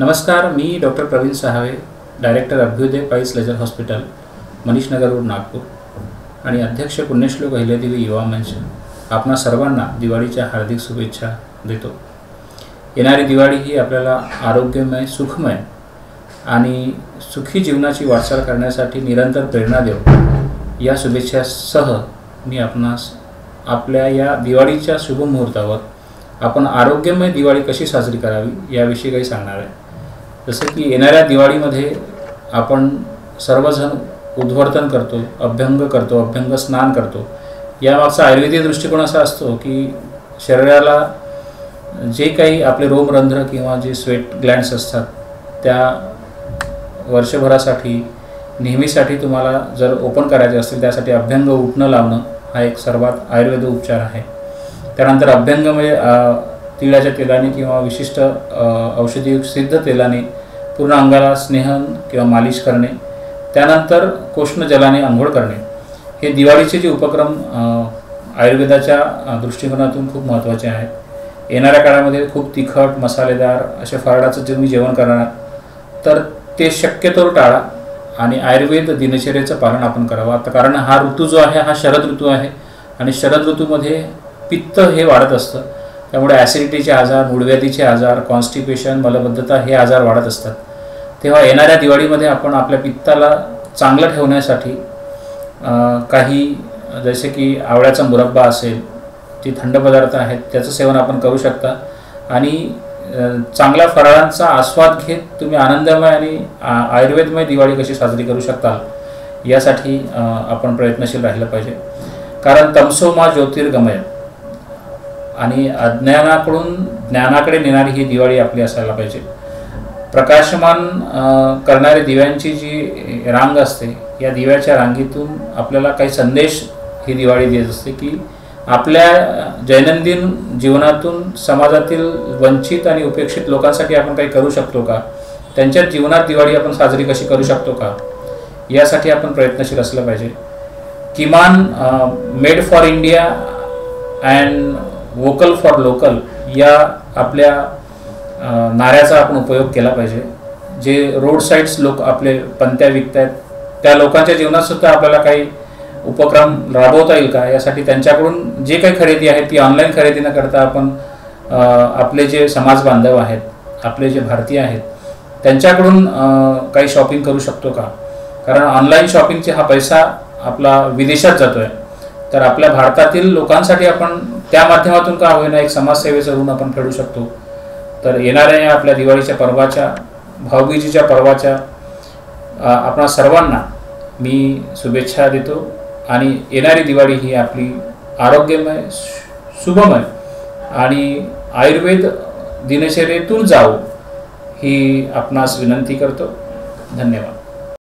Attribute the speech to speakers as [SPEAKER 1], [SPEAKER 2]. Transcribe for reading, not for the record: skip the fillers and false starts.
[SPEAKER 1] नमस्कार, मी doctor Praveen Sahave, director Abhyudaya piles laser hospital, Manish Nagar road, Nagpur आणि अध्यक्ष पुण्यश्लोक अहिल्यादेवी युवा मंच आपणा सर्वांना दिवाळीच्या हार्दिक शुभेच्छा देतो। येणारी दिवाळी ही आपल्याला आरोग्यमय, सुखमय आणि सुखी जीवनाची वाटचाल करण्यासाठी निरंतर प्रेरणा देव या शुभेच्छासह मी आपणास आपल्या या दिवाळीच्या शुभ मुहूर्तावर आपण आरोग्यमय दिवाळी कशी साजरी करावी याविषयी काही सांगणार आहे। जसे की येणाऱ्या दिवाळीमध्ये आपण सर्वजण उद्वर्तन करतो, अभ्यंग करतो, अभ्यंग स्नान करतो। यामागचा आयुर्वेदिक दृष्टिकोन असा असतो की शरीराला जे काही आपले रोमरंध्र किंवा जे स्वेट ग्लँड्स असतात त्या वर्षभरासाठी नेहमीसाठी तुम्हाला जर ओपन करायचे असतील त्यासाठी अभ्यंग उठणं लावणं हा एक सर्वात आयुर्वेद उपचार आहे। त्यानंतर अभ्यंग म्हणजे तिळाच्या तेलाने किंवा विशिष्ट औषधी सिद्ध तेलाने पूर्ण अंगाला स्नेहन किंवा मालिश करणे, त्यानंतर कोष्ण जलाने अंघोळ करणे हे दिवाळीचे जे उपक्रम आयुर्वेदाच्या दृष्टिकोनातून खूप महत्त्वाचे आहेत। येणाऱ्या काळामध्ये खूप तिखट मसालेदार अशा फराळाचं जे मी जेवण करणार तर ते शक्यतो टाळा आणि आयुर्वेद दिनचर्येचं पालन आपण करावं। आता कारण हा ऋतू जो आहे हा शरद ऋतू आहे आणि शरद ऋतूमध्ये पित्त हे वाढत असतं, त्यामुळे ॲसिडिटीचे आजार, मूळव्याधीचे आजार, कॉन्स्टिपेशन, मलबद्धता हे आजार वाढत असतात। तेव्हा येणाऱ्या दिवाळीमध्ये आपण आपल्या पित्ताला चांगलं ठेवण्यासाठी काही जसे की आवळ्याचा मुरब्बा असेल, जे थंड पदार्थ आहेत त्याचं सेवन आपण करू शकता आणि चांगल्या फराळांचा आस्वाद घेत तुम्ही आनंदमय आणि आयुर्वेदमय दिवाळी कशी साजरी करू शकता यासाठी आपण प्रयत्नशील राहिलं पाहिजे। कारण तमसो मा ज्योतिर्गमय आणि अज्ञानाकडून ज्ञानाकडे नेणारी ही दिवाळी आपली असायला पाहिजे। प्रकाशमान करणारी दिव्यांची जी रांग असते या दिव्याच्या रांगेतून आपल्याला काही संदेश ही दिवाळी देत असते की आपल्या दैनंदिन जीवनातून समाजातील वंचित आणि उपेक्षित लोकांसाठी आपण काही करू शकतो का, त्यांच्या जीवनात दिवाळी आपण साजरी कशी करू शकतो का यासाठी आपण प्रयत्नशील असलं पाहिजे। किमान made for India and vocal for local या आपल्या नाऱ्याचा आपण उपयोग केला पाहिजे। जे रोड साईड्स लोक आपले पंत्या विकत आहेत त्या लोकांच्या जीवनात सुद्धा आपल्याला काही उपक्रम राबवता येईल का यासाठी त्यांच्याकडून जे काही खरेदी आहे ती ऑनलाईन खरेदी न करता आपण आपले जे समाज बांधव आहेत, आपले जे भारतीय आहेत त्यांच्याकडून काही शॉपिंग करू शकतो का। कारण ऑनलाईन शॉपिंगचे हा पैसा आपला विदेशात जातो आहे, तर आपल्या भारतातील लोकांसाठी आपण त्या माध्यमातून का होईना एक समाजसेवेचं ऋण आपण फेडू शकतो। तर येणाऱ्या या आपल्या दिवाळीच्या पर्वाच्या, भाऊबीजेच्या पर्वाच्या आपणा सर्वांना मी शुभेच्छा देतो आणि येणारी दिवाळी ही आपली आरोग्यमय, शुभमय आणि आयुर्वेद दिनचर्येतून जावो ही आपणास विनंती करतो। धन्यवाद।